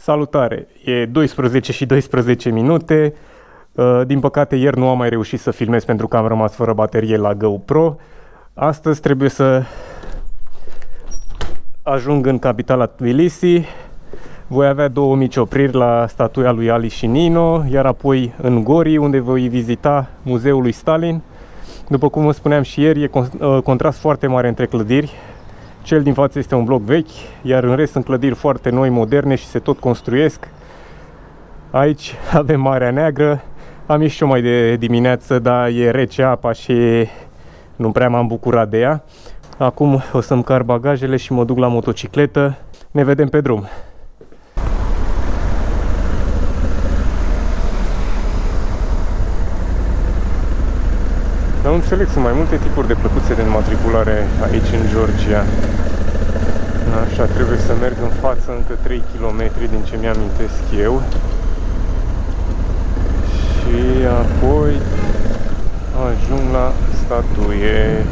Salutare! E 12 și 12 minute. Din păcate ieri nu am mai reușit să filmez pentru că am rămas fără baterie la GoPro. Astăzi trebuie să ajung în capitala Tbilisi. Voi avea două mici opriri la statuia lui Ali și Nino, iar apoi în Gori, unde voi vizita muzeul lui Stalin. După cum vă spuneam și ieri, e contrast foarte mare între clădiri. Cel din față este un bloc vechi, iar în rest sunt clădiri foarte noi, moderne și se tot construiesc. Aici avem Marea Neagră. Am ieșit și eu mai de dimineață, dar e rece apa și nu prea m-am bucurat de ea. Acum o să-mi car bagajele și mă duc la motocicletă. Ne vedem pe drum. Dar nu înțeleg, sunt mai multe tipuri de plăcuțe de înmatriculare aici în Georgia. Așa, trebuie să merg în față încă 3 km din ce mi-amintesc eu. Și apoi ajung la statuie.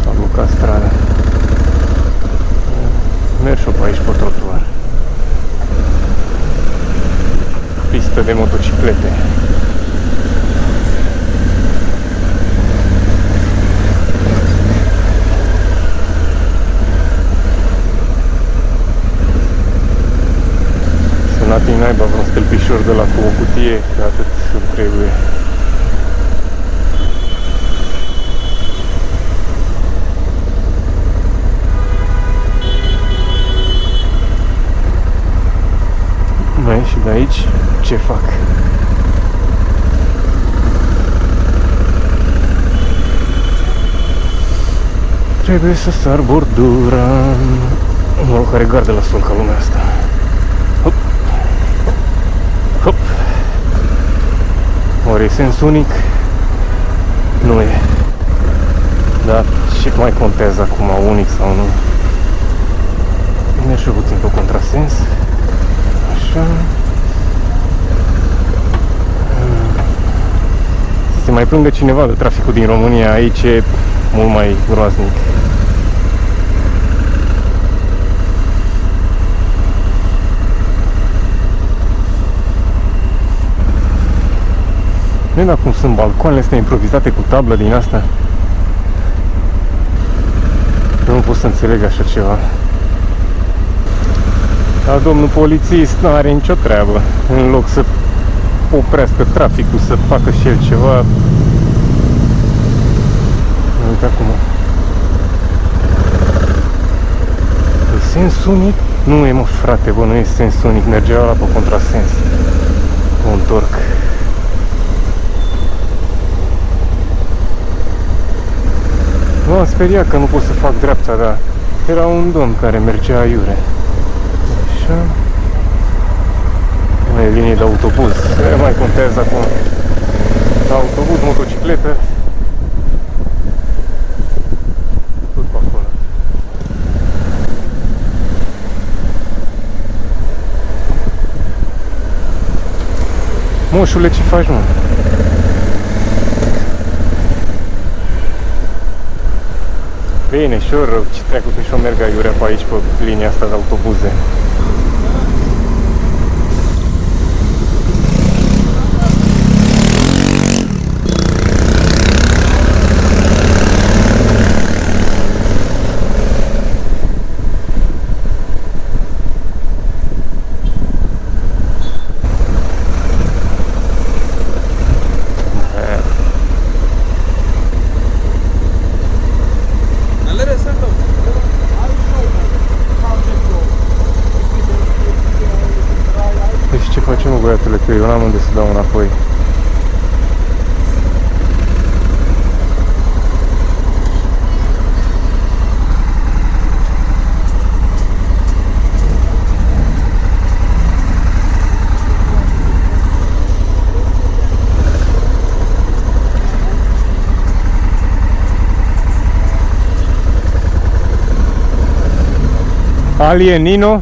S-a blocat strada. Merg și-o pe aici pe trotuar. Pistă de motociclete. N-ating naiba vreun stâlpișor de la cu o cutie, că atât îmi trebuie. Mai și de aici ce fac? Trebuie să sar bordura. Mă rog, care gardă la sol ca lumea asta. Hop. Hop. Ori e sens unic? Nu e. Dar ce mai contează acum, unic sau nu? Merg și puțin pe contrasens. Așa. Să se mai plângă cineva de traficul din România, aici e mult mai groaznic. Nu știu cum sunt balcoanele astea improvizate cu tablă din asta. Eu nu pot să înțeleg așa ceva. Dar domnul polițist nu are nicio treabă. În loc să oprească traficul, să facă și el ceva. Uite acum. E sens unic? Nu e, mă, frate, bă, nu e sens unic. Mergea ăla pe contrasens. O întorc. M-am speriat că nu pot să fac dreapta, dar era un domn care mergea aiure. Așa. Mai e linie de autobuz. Nu mai contează acum. Autobuz, motocicletă. Tot pe acolo. Moșule, ce faci, mă? Bine, și rău, ce treacă că și-o merg aiurea pe aici, pe linia asta de autobuze. Băiatule, că eu n-am unde să dau înapoi. Ali e Nino?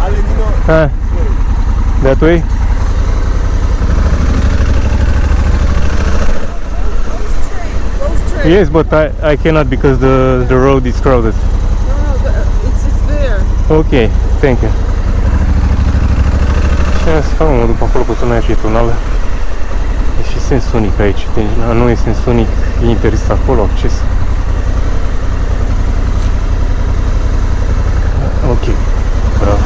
Ali Nino? Ha. That way? Yes, but I cannot because the road is crowded. No, it's there. Ok, thank you. Ce să fac, mă, după acolo pe zona pietonală? E și sens unic aici, deci nu e sens unic, e interzis acolo acces. Ok, bravo.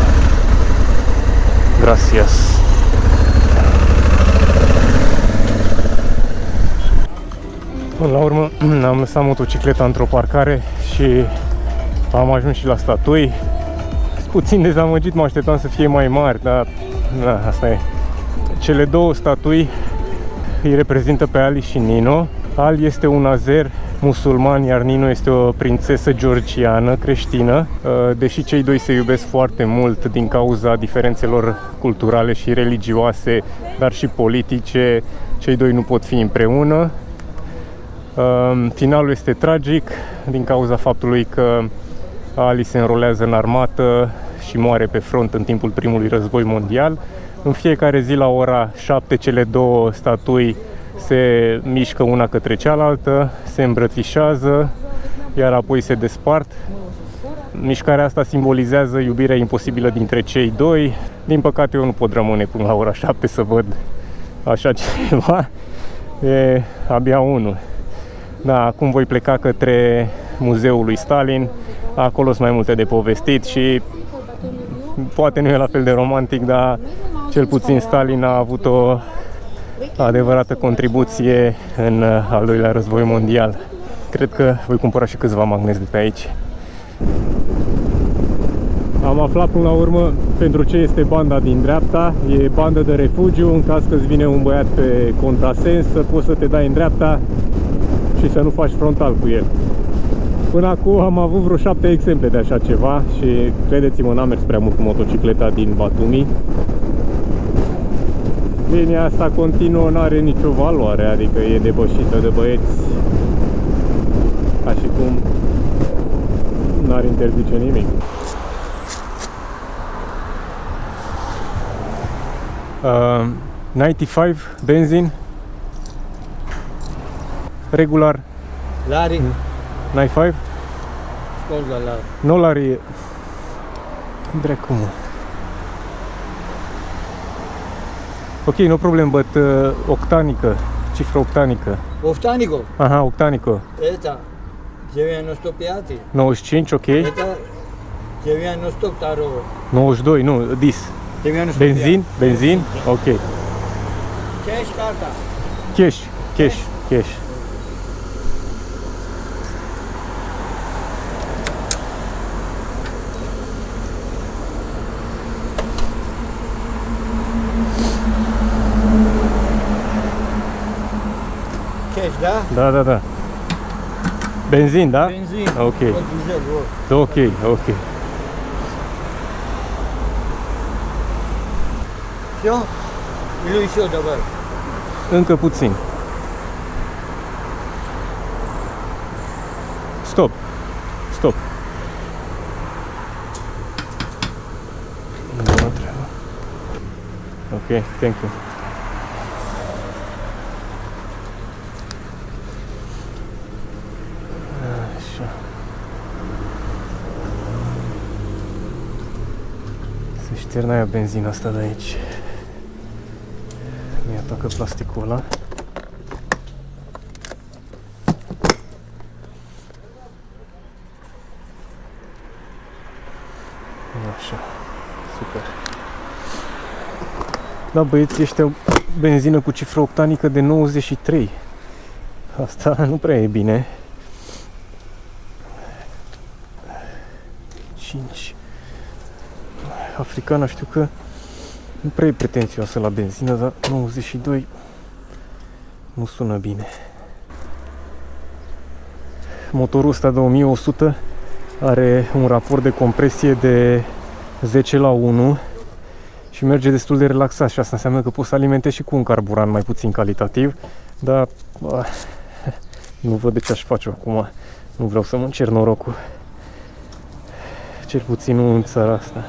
Gracias. Până la urmă am lăsat motocicleta într-o parcare și am ajuns și la statui. Sunt puțin dezamăgit, mă așteptam să fie mai mari, dar da, asta e. Cele două statui îi reprezintă pe Ali și Nino. Ali este un azer musulman, iar Nino este o prințesă georgiană creștină. Deși cei doi se iubesc foarte mult din cauza diferențelor culturale și religioase, dar și politice, cei doi nu pot fi împreună. Finalul este tragic din cauza faptului că Ali se înrolează în armată și moare pe front în timpul primului război mondial. În fiecare zi la ora 7 cele două statui se mișcă una către cealaltă, se îmbrățișează, iar apoi se despart. Mișcarea asta simbolizează iubirea imposibilă dintre cei doi. Din păcate eu nu pot rămâne până la ora 7 să văd așa ceva. E abia unul. Da, acum voi pleca către muzeul lui Stalin. Acolo sunt mai multe de povestit și poate nu e la fel de romantic, dar cel puțin Stalin a avut o adevărată contribuție în al doilea război mondial. Cred că voi cumpăra și câțiva magneți de pe aici. Am aflat până la urmă pentru ce este banda din dreapta. E bandă de refugiu, în caz că îți vine un băiat pe contrasens, să poți să te dai în dreapta și să nu faci frontal cu el. Până acum am avut vreo 7 exemple de așa ceva și credeți-mă, n-am mers prea mult cu motocicleta din Batumi. Linia asta continuă nu are nicio valoare, adică e depășită de băieți, ca și cum n-ar interzice nimic. 95 benzin regular. Lari. 95? Scusa, Lari. No Lari. Dracu, mă. Ok, no problem, but octanică, cifră octanică. Oftanico. Aha, octanică. Eta. Ce viene stoppiati. 95, ok. Eta. Ce viene stop taro. 92, nu, dis. Ce viene stoppiati. Benzin, benzin, ok. Cash carta. Cash, cash, cash. Cash, da? Da, da, da. Benzin, da? Benzin. Ok. Diesel, Ok, ok. Știu? Lui știu, dar Încă puțin. Stop. Stop. Bună treabă. Ok, thank you. Așa. Să șterg aia benzina asta de aici. Mi atacă plasticul ăla. Așa, super. Da, băieții ăștia au benzină cu cifră octanică de 93. Asta nu prea e bine. 5. Africana știu că nu prea e pretențioasă la benzină, dar 92 nu sună bine. Motorul ăsta de 1100 are un raport de compresie de 10:1 și merge destul de relaxat și asta înseamnă că poți să alimentezi și cu un carburant mai puțin calitativ, dar nu văd de ce aș face acum. Nu vreau să mă încerc norocul. Cel puțin nu în țara asta.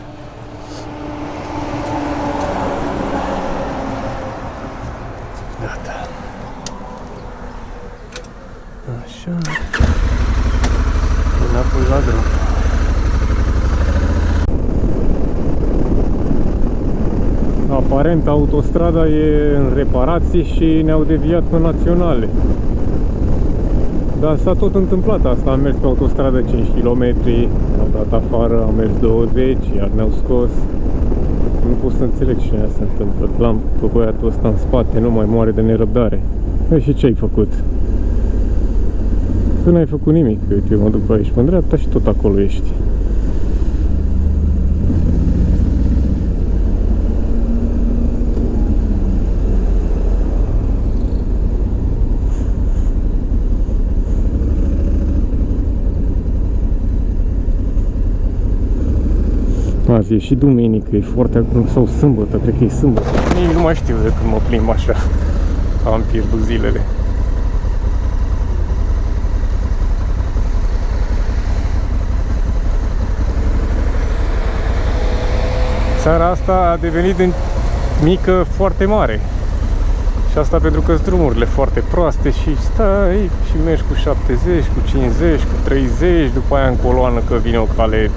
Gata. Așa. Înapoi la drum. Aparent autostrada e în reparații și ne-au deviat pe naționale. Dar s-a tot întâmplat asta, am mers pe autostradă 5 km, am dat afară, am mers 20, iar ne-au scos. Nu pot să înțeleg ce se întâmplă. L-am pe băiatul ăsta în spate, nu mai moare de nerăbdare. Și ce ai făcut? Tu n-ai făcut nimic, uite, eu mă duc pe aici, pe dreapta și tot acolo ești. Azi e și duminică, e foarte acum, sau sâmbătă, cred că e sâmbătă. Nici nu mai știu de când mă plimb așa. Am pierdut zilele. Țara asta a devenit din mică foarte mare. Și asta pentru că sunt drumurile foarte proaste și stai și mergi cu 70, cu 50, cu 30, după aia în coloană că vine o cale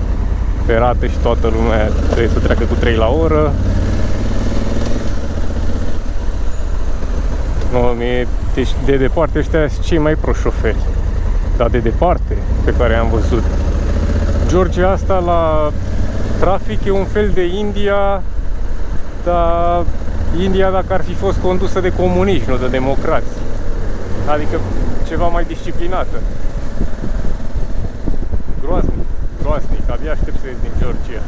ferată și toată lumea trebuie să treacă cu 3 la oră. No, deci de departe ăștia sunt cei mai proști șoferi. Dar de departe pe care am văzut. Georgia asta la trafic e un fel de India, dar India dacă ar fi fost condusă de comuniști, nu de democrați. Adică ceva mai disciplinată. Groaznic. Groaznic, abia aștept să ies din Georgia.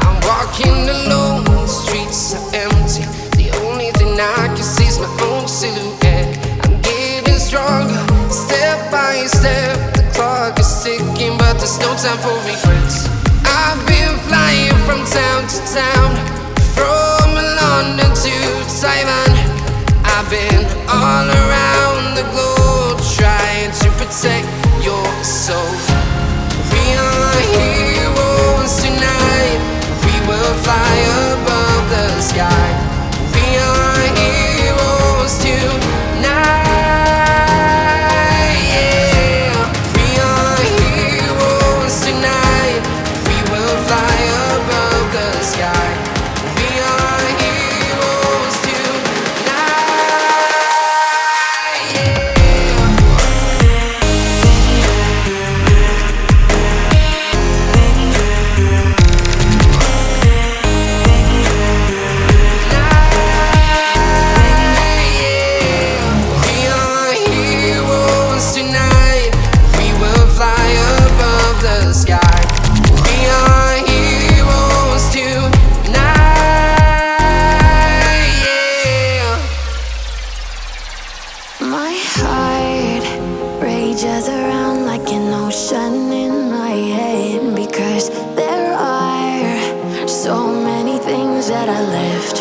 I'm walking alone, the streets are empty. The only thing I can see is my own silhouette. I'm getting stronger, step by step. The clock is ticking, but there's no time for regrets. I've been flying from town to town, from London to Taiwan. I've been all around the globe trying to protect your soul. We are heroes tonight. We will fly above the sky. We are heroes tonight. Yeah. We are heroes tonight. We will fly above the sky. We are heroes tonight. Yeah. My heart rages around like an ocean in my head, because there are so many things that I left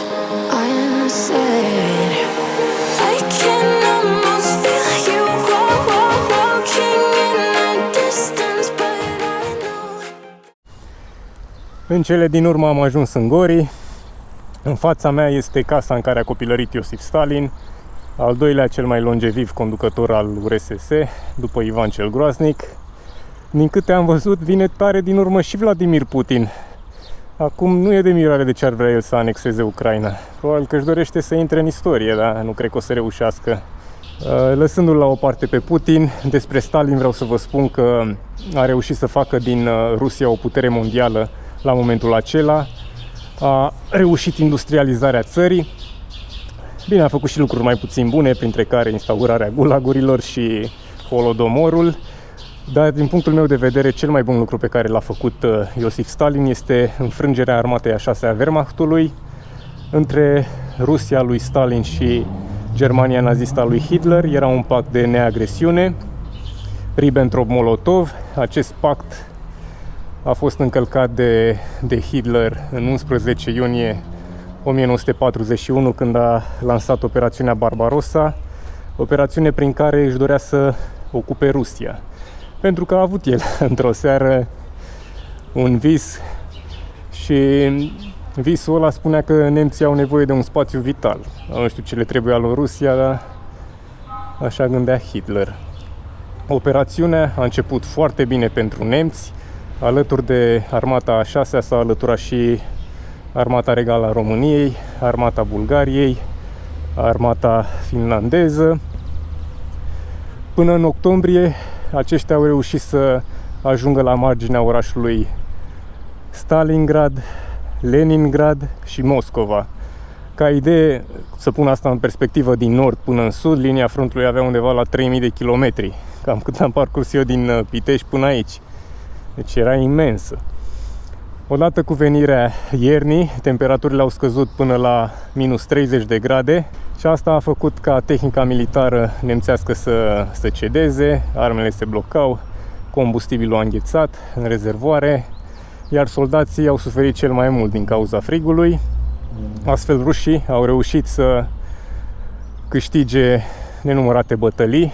unsaid. I can almost feel you walking in the distance, but I know. În cele din urmă am ajuns în Gori. În fața mea este casa în care a copilărit Iosif Stalin, al doilea cel mai longeviv conducător al URSS, după Ivan cel Groaznic. Din câte am văzut, vine tare din urmă și Vladimir Putin. Acum nu e de mirare de ce ar vrea el să anexeze Ucraina. Probabil că își dorește să intre în istorie, dar nu cred că o să reușească. Lăsându-l la o parte pe Putin, despre Stalin vreau să vă spun că a reușit să facă din Rusia o putere mondială la momentul acela. A reușit industrializarea țării. Bine, a făcut și lucruri mai puțin bune, printre care instaurarea gulagurilor și holodomorul. Dar din punctul meu de vedere, cel mai bun lucru pe care l-a făcut Iosif Stalin este înfrângerea armatei a 6-a Wehrmachtului între Rusia lui Stalin și Germania nazistă a lui Hitler. Era un pact de neagresiune, Ribbentrop-Molotov. Acest pact a fost încălcat de Hitler în 11 iunie 1941, când a lansat operațiunea Barbarossa, operațiune prin care își dorea să ocupe Rusia. Pentru că a avut el într-o seară un vis și visul ăla spunea că nemții au nevoie de un spațiu vital. Nu știu ce le trebuie lui Rusia, dar așa gândea Hitler. Operațiunea a început foarte bine pentru nemți. Alături de armata a 6-a s-a alăturat și Armata Regală a României, Armata Bulgariei, Armata finlandeză. Până în octombrie, aceștia au reușit să ajungă la marginea orașului Stalingrad, Leningrad și Moscova. Ca idee, să pun asta în perspectivă, din nord până în sud, linia frontului avea undeva la 3000 de kilometri, cam cât am parcurs eu din Pitești până aici. Deci era imensă. Odată cu venirea iernii, temperaturile au scăzut până la minus 30 de grade și asta a făcut ca tehnica militară nemțească să cedeze, armele se blocau, combustibilul a înghețat în rezervoare, iar soldații au suferit cel mai mult din cauza frigului. Astfel, rușii au reușit să câștige nenumărate bătălii.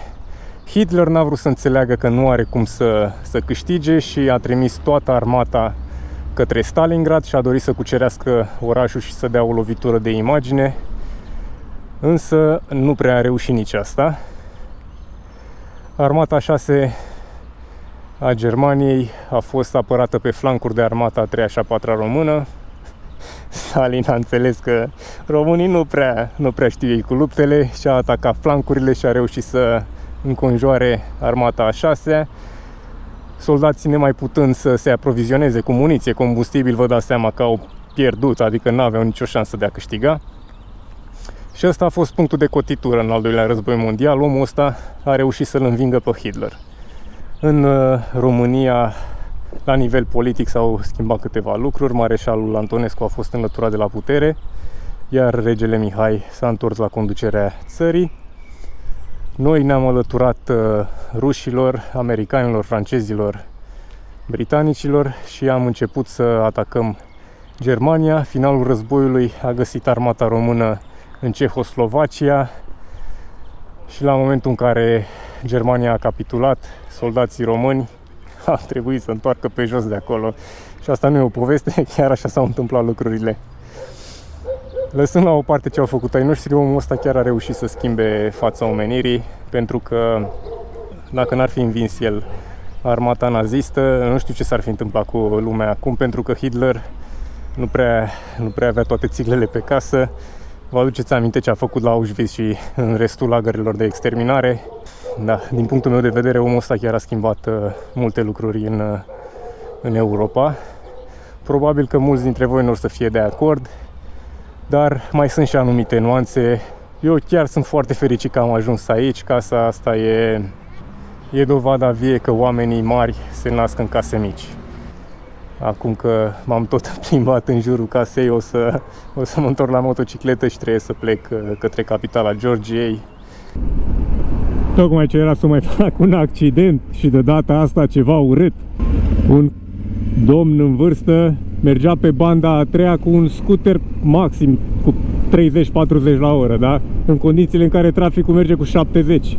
Hitler n-a vrut să înțeleagă că nu are cum să câștige și a trimis toată armata către Stalingrad și a dorit să cucerească orașul și să dea o lovitură de imagine, însă nu prea a reușit nici asta. Armata 6 a Germaniei a fost apărată pe flancuri de armata a 3-a și a 4-a română. Stalin a înțeles că românii nu prea știu ei cu luptele și a atacat flancurile și a reușit să înconjoare armata a 6-a. Soldații, nemai putând să se aprovizioneze cu muniție, combustibil, vă dați seama că au pierdut, adică nu aveau nicio șansă de a câștiga. Și ăsta a fost punctul de cotitură în al doilea război mondial. Omul ăsta a reușit să-l învingă pe Hitler. În România, la nivel politic, s-au schimbat câteva lucruri. Mareșalul Antonescu a fost înlăturat de la putere, iar regele Mihai s-a întors la conducerea țării. Noi ne-am alăturat rușilor, americanilor, francezilor, britanicilor și am început să atacăm Germania. Finalul războiului a găsit armata română în Cehoslovacia și la momentul în care Germania a capitulat, soldații români au trebuit să întoarcă pe jos de acolo. Și asta nu e o poveste, chiar așa s-au întâmplat lucrurile. Lăsând la o parte ce au făcut ai noștri, omul ăsta chiar a reușit să schimbe fața omenirii, pentru că dacă n-ar fi învins el armata nazistă, nu știu ce s-ar fi întâmplat cu lumea acum, pentru că Hitler nu prea avea toate țiglele pe casă. Vă aduceți aminte ce a făcut la Auschwitz și în restul lagărelor de exterminare. Da, din punctul meu de vedere, omul ăsta chiar a schimbat multe lucruri în Europa. Probabil că mulți dintre voi nu or să fie de acord, dar mai sunt și anumite nuanțe. Eu chiar sunt foarte fericit că am ajuns aici. Casa asta e dovada vie că oamenii mari se nasc în case mici. Acum că m-am tot plimbat în jurul casei, o să mă întorc la motocicletă și trebuie să plec către capitala Georgiei. Tocmai ce era să mai fac un accident și de data asta ceva urât. Un domn în vârstă mergea pe banda a treia cu un scooter maxim cu 30-40 la oră, da? În condițiile în care traficul merge cu 70.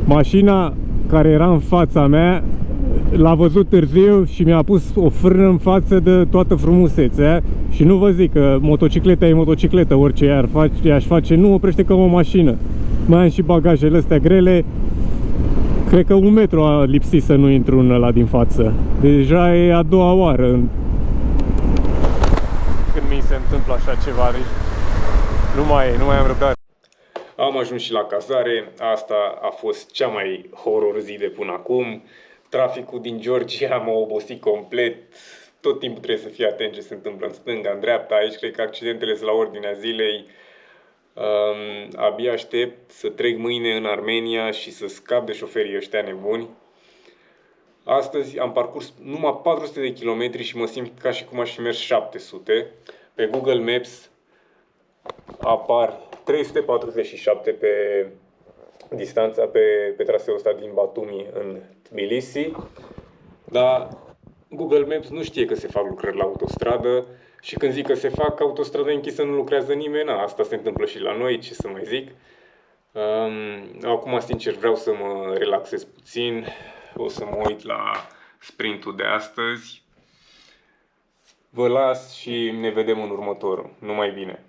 Mașina care era în fața mea l-a văzut târziu și mi-a pus o frână în față de toată frumusețea. Și nu vă zic că motocicleta e motocicletă, orice i-aș face, nu oprește ca o mașină. Mai am și bagajele astea grele. Cred că 1 metru a lipsit să nu intru în ăla din față. Deja e a doua oară când mi se întâmplă așa ceva. Deci nu mai am răbdare. Am ajuns și la cazare. Asta a fost cea mai horror zi de până acum. Traficul din Georgia m-a obosit complet. Tot timpul trebuie să fii atent ce se întâmplă în stânga, în dreapta. Aici cred că accidentele sunt la ordinea zilei. Abia aștept să trec mâine în Armenia și să scap de șoferii ăștia nebuni. Astăzi am parcurs numai 400 de kilometri și mă simt ca și cum aș fi mers 700. Pe Google Maps apar 347 pe distanța pe traseul ăsta din Batumi în Tbilisi. Dar Google Maps nu știe că se fac lucrări la autostradă. Și când zic că se fac, autostrada închisă, nu lucrează nimeni. Asta se întâmplă și la noi, ce să mai zic. Acum, sincer, vreau să mă relaxez puțin. O să mă uit la sprintul de astăzi. Vă las și ne vedem în următorul. Numai bine!